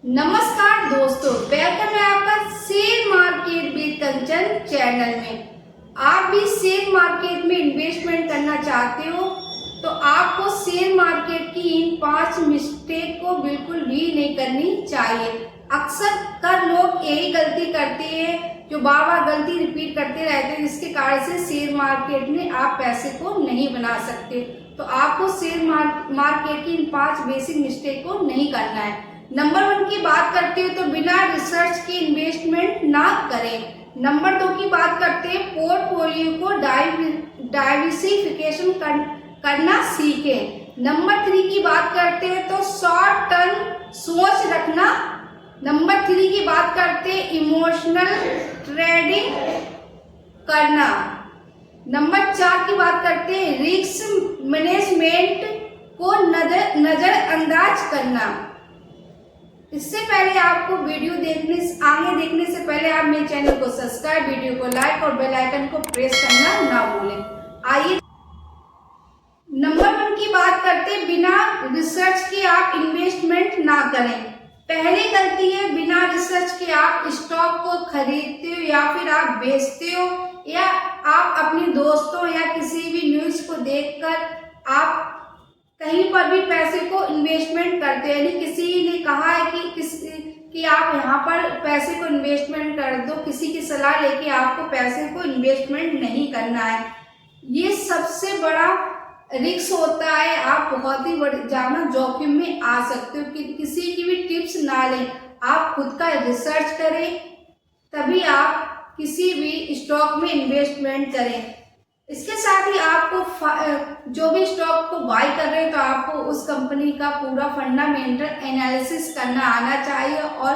नमस्कार दोस्तों, वेलकम है आपका share market with Kanchan channel में। आप भी शेयर मार्केट में इन्वेस्टमेंट करना चाहते हो तो आपको शेयर मार्केट की इन 5 मिस्टेक को बिल्कुल भी नहीं करनी चाहिए। अक्सर कर लोग यही गलती करते हैं, जो बार बार गलती रिपीट करते रहते हैं, जिसके कारण से शेयर मार्केट में आप पैसे को नहीं बना सकते। तो आपको शेयर मार्केट की इन 5 बेसिक मिस्टेक को नहीं करना है। नंबर 1 की बात करते हो तो बिना रिसर्च के इन्वेस्टमेंट ना करें। नंबर 2 की बात करते हैं, पोर्टफोलियो को डाइवर्सिफिकेशन करना सीखें। नंबर 3 की बात करते हैं तो शॉर्ट टर्म सोच रखना। नंबर 3 की बात करते हैं, इमोशनल ट्रेडिंग करना। नंबर 4 की बात करते हैं, रिस्क मैनेजमेंट को नजरअंदाज करना। इससे पहले आपको वीडियो आगे देखने से पहले आप मेरे चैनल को सब्सक्राइब, वीडियो को लाइक और बेल आइकन को प्रेस करना ना भूलें। आइए नंबर 1 की बात करते हैं, बिना रिसर्च के आप इन्वेस्टमेंट ना करें। पहली गलती है, बिना रिसर्च के आप स्टॉक को खरीदते हो या फिर आप बेचते हो, या आप अपने दोस्तों या किसी भी न्यूज को देखकर आप कहीं पर भी पैसे को इन्वेस्टमेंट करते हैं। यानी किसी ने कहा है कि आप यहाँ पर पैसे को इन्वेस्टमेंट कर दो, किसी की सलाह लेके आपको पैसे को इन्वेस्टमेंट नहीं करना है। ये सबसे बड़ा रिस्क होता है। आप बहुत ही ज्यादा जोखिम में आ सकते हो कि किसी की भी टिप्स ना लें, आप खुद का रिसर्च करें, तभी आप किसी भी स्टॉक में इन्वेस्टमेंट करें। इसके साथ ही आपको जो भी स्टॉक को बाय कर रहे हैं तो आपको उस कंपनी का पूरा फंडामेंटल एनालिसिस करना आना चाहिए, और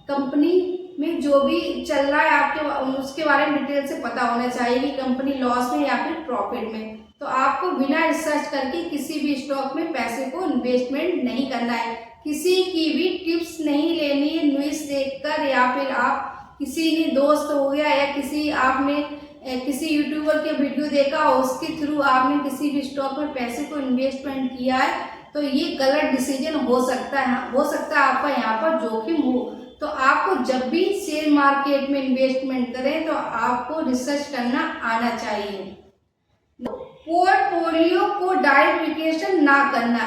कंपनी में जो भी चल रहा है आपके उसके बारे में डिटेल से पता होना चाहिए कि कंपनी लॉस में या फिर प्रॉफिट में। तो आपको बिना रिसर्च करके किसी भी स्टॉक में पैसे को इन्वेस्टमेंट नहीं करना है। किसी की भी टिप्स नहीं लेनी है न्यूज देखकर, या फिर आप किसी ने दोस्त हो गया या किसी यूट्यूबर के वीडियो देखा, उसके थ्रू आपने किसी भी स्टॉक में पैसे को इन्वेस्टमेंट किया है, तो ये गलत डिसीजन हो सकता है आपका यहाँ पर जोखिम हो। तो आपको जब भी शेयर मार्केट में इन्वेस्टमेंट करें तो आपको रिसर्च करना आना चाहिए। पोर्टफोलियो को डाइवर्सिफिकेशन ना करना,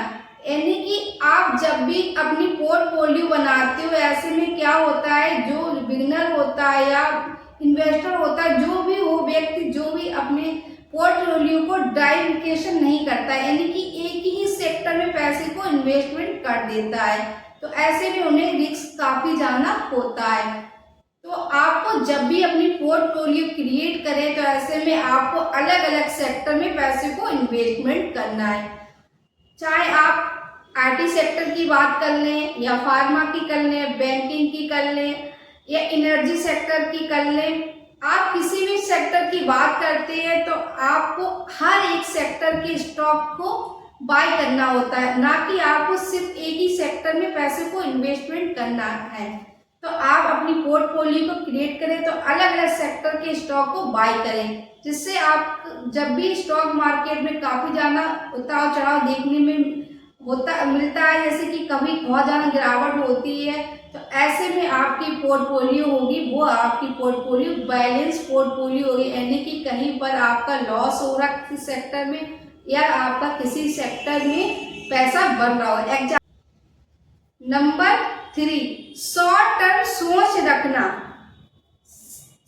यानी कि आप जब भी अपनी पोर्टफोलियो बनाते हो, ऐसे में क्या होता है, जो बिगिनर होता है या इन्वेस्टर होता है, जो भी हो व्यक्ति जो भी अपने पोर्टफोलियो को डाइवर्सिफिकेशन नहीं करता है, यानी कि एक ही सेक्टर में पैसे को इन्वेस्टमेंट कर देता है, तो ऐसे में उन्हें रिस्क काफी ज्यादा होता है। तो आपको जब भी अपनी पोर्टफोलियो क्रिएट करें तो ऐसे में आपको अलग अलग सेक्टर में पैसे को इन्वेस्टमेंट करना है। चाहे आप आईटी सेक्टर की बात कर लें, या फार्मा की कर लें, बैंकिंग की कर लें, या एनर्जी सेक्टर की कर लें, आप किसी भी सेक्टर की बात करते हैं तो आपको हर एक सेक्टर के स्टॉक को बाय करना होता है, ना कि आपको सिर्फ एक ही सेक्टर में पैसे को इन्वेस्टमेंट करना है। तो आप अपनी पोर्टफोलियो को क्रिएट करें तो अलग अलग सेक्टर के स्टॉक को बाय करें, जिससे आप जब भी स्टॉक मार्केट में काफी ज्यादा उतार चढ़ाव देखने में मिलता है, जैसे कि कभी बहुत ज्यादा गिरावट होती है, तो ऐसे में आपकी पोर्टफोलियो होगी वो आपकी पोर्टफोलियो बैलेंस पोर्टफोलियो होगी, यानी कि कहीं पर आपका लॉस हो रहा है किसी सेक्टर में, या आपका किसी सेक्टर में पैसा बन रहा हो। नंबर 3, शॉर्ट टर्म सोच रखना।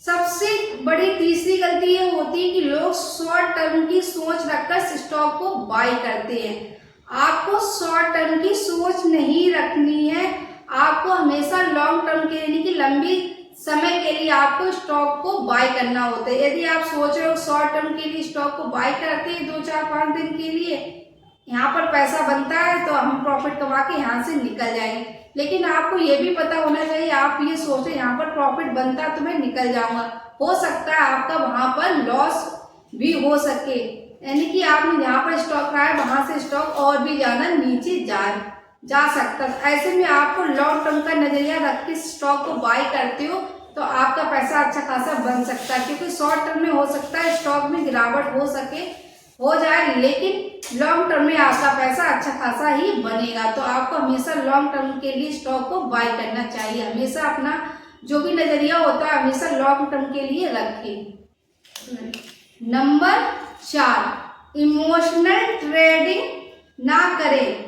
सबसे बड़ी तीसरी गलती ये होती है कि लोग शॉर्ट टर्म की सोच रखकर स्टॉक को बाय करते हैं। आपको शॉर्ट टर्म की सोच नहीं रखनी है, आपको हमेशा लॉन्ग टर्म के यानी कि लंबी समय के लिए आपको स्टॉक को बाय करना होता है। यदि आप सोच रहे हो शॉर्ट टर्म के लिए स्टॉक को बाय करते हैं 2-4-5 दिन के लिए, यहाँ पर पैसा बनता है तो हम प्रॉफिट कमा के यहाँ से निकल जाएंगे, लेकिन आपको ये भी पता होना चाहिए, आप ये सोचे यहाँ पर प्रॉफिट बनता है तो मैं निकल जाऊंगा, हो सकता है आपका वहां पर लॉस भी हो सके, यानी कि आपने जहाँ पर स्टॉक रहा है वहां से स्टॉक और भी ज्यादा नीचे जा सकता है। ऐसे में आपको लॉन्ग टर्म का नजरिया रख के स्टॉक को बाय करते हो तो आपका पैसा अच्छा खासा बन सकता है, क्योंकि शॉर्ट टर्म में हो सकता है स्टॉक में गिरावट हो सके, हो जाए, लेकिन लॉन्ग टर्म में आपका पैसा अच्छा खासा ही बनेगा। तो आपको हमेशा लॉन्ग टर्म के लिए स्टॉक को बाय करना चाहिए। हमेशा अपना जो भी नजरिया होता है हमेशा लॉन्ग टर्म के लिए रखें। नंबर 4, इमोशनल ट्रेडिंग ना करें।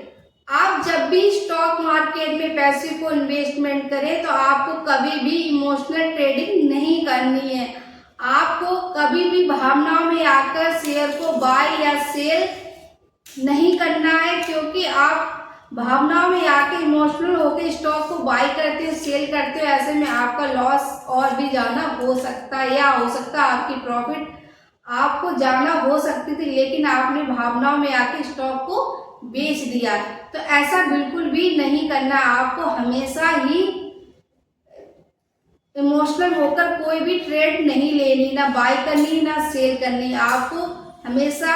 आप जब भी स्टॉक मार्केट में पैसे को इन्वेस्टमेंट करें तो आपको कभी भी इमोशनल ट्रेडिंग नहीं करनी है। आपको कभी भी भावनाओं में आकर शेयर को बाय या सेल नहीं करना है, क्योंकि आप भावनाओं में आके इमोशनल होकर स्टॉक को बाय करते हो, सेल करते हो, ऐसे में आपका लॉस और भी ज्यादा हो सकता है, या हो सकता है आपकी प्रॉफिट आपको ज्यादा हो सकती थी, लेकिन आपने भावनाओं में आके स्टॉक को बेच दिया। तो ऐसा बिल्कुल भी नहीं करना। आपको हमेशा ही इमोशनल होकर कोई भी ट्रेड नहीं लेनी, ना बाय करनी ना सेल करनी। आपको हमेशा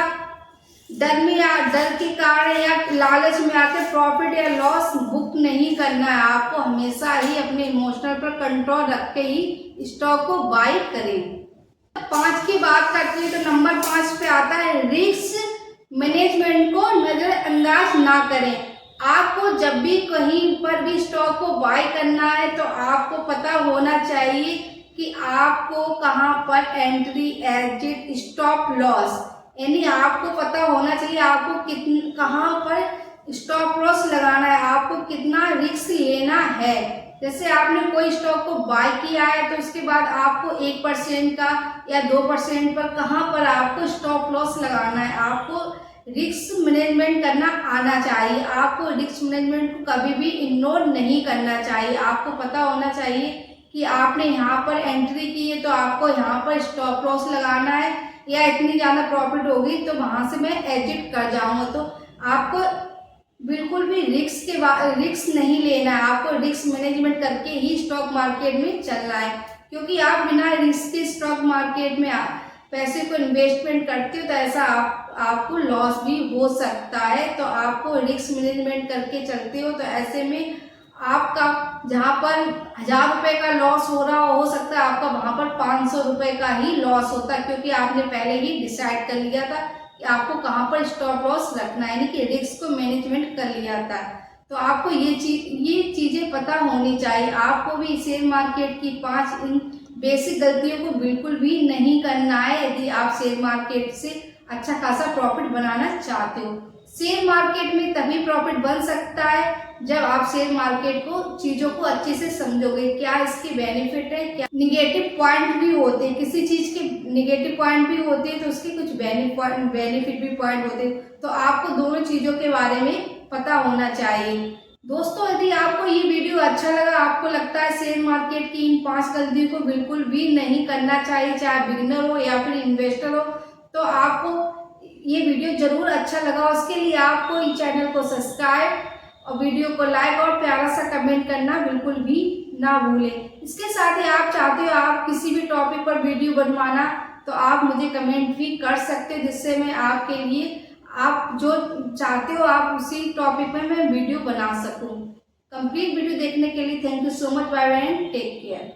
डर में या डर के कारण या लालच में आकर प्रॉफिट या लॉस बुक नहीं करना है। आपको हमेशा ही अपने इमोशनल पर कंट्रोल रख के ही स्टॉक को बाय करें। 5 की बात करते हैं तो नंबर 5 पे आता है रिस्क मैनेजमेंट को नजरअंदाज ना करें। आपको जब भी कहीं पर भी स्टॉक को बाय करना है तो आपको पता होना चाहिए कि आपको कहां पर एंट्री, एग्जिट, स्टॉप लॉस, यानी आपको पता होना चाहिए आपको कहां पर स्टॉप लॉस लगाना है, आपको कितना रिस्क लेना है। जैसे आपने कोई स्टॉक को बाय किया है तो उसके बाद आपको 1% का या 2% पर कहां पर आपको स्टॉप लॉस लगाना है। आपको रिस्क मैनेजमेंट करना आना चाहिए। आपको रिस्क मैनेजमेंट को कभी भी इग्नोर नहीं करना चाहिए। आपको पता होना चाहिए कि आपने यहाँ पर एंट्री की है तो आपको यहाँ पर स्टॉप लॉस लगाना है, या इतनी ज़्यादा प्रॉफिट होगी तो वहाँ से मैं एग्जिट कर जाऊँगा। तो आपको बिल्कुल भी रिस्क नहीं लेना है। आपको रिस्क मैनेजमेंट करके ही स्टॉक मार्केट में चलना है, क्योंकि आप बिना रिस्क के स्टॉक मार्केट में पैसे को इन्वेस्टमेंट करते हो तो ऐसा आपको लॉस भी हो सकता है। तो आपको रिस्क मैनेजमेंट करके चलते हो तो ऐसे में आपका जहाँ पर 1000 रुपये का लॉस हो रहा हो सकता है आपका वहाँ पर 500 रुपये का ही लॉस होता है, क्योंकि आपने पहले ही डिसाइड कर लिया था कि आपको कहाँ पर स्टॉप लॉस रखना है, यानी कि रिस्क को मैनेजमेंट कर लिया था। तो आपको ये चीज़ें पता होनी चाहिए। आपको भी शेयर मार्केट की 5 इन बेसिक गलतियों को बिल्कुल भी नहीं करना है यदि आप शेयर मार्केट से अच्छा खासा प्रॉफिट बनाना चाहते हो। शेयर मार्केट में तभी प्रॉफिट बन सकता है जब आप शेयर मार्केट को चीज़ों को अच्छे से समझोगे, क्या इसके बेनिफिट है, क्या निगेटिव पॉइंट भी होते हैं। किसी चीज़ के निगेटिव पॉइंट भी होते हैं तो उसके कुछ बेनिफिट भी पॉइंट होते हैं। तो आपको दोनों चीज़ों के बारे में पता होना चाहिए। दोस्तों, यदि आपको ये वीडियो अच्छा लगा, आपको लगता है शेयर मार्केट की इन 5 गलतियों को बिल्कुल भी नहीं करना चाहिए, चाहे बिगिनर हो या फिर इन्वेस्टर हो, तो आपको ये वीडियो जरूर अच्छा लगा। उसके लिए आपको इस चैनल को सब्सक्राइब और वीडियो को लाइक और प्यारा सा कमेंट करना बिल्कुल भी ना भूलें। इसके साथ ही आप चाहते हो आप किसी भी टॉपिक पर वीडियो बनवाना तो आप मुझे कमेंट भी कर सकते हो, जिससे मैं आपके लिए आप जो चाहते हो आप उसी टॉपिक में मैं वीडियो बना सकूं। कंप्लीट वीडियो देखने के लिए thank you so much. Bye bye and take care.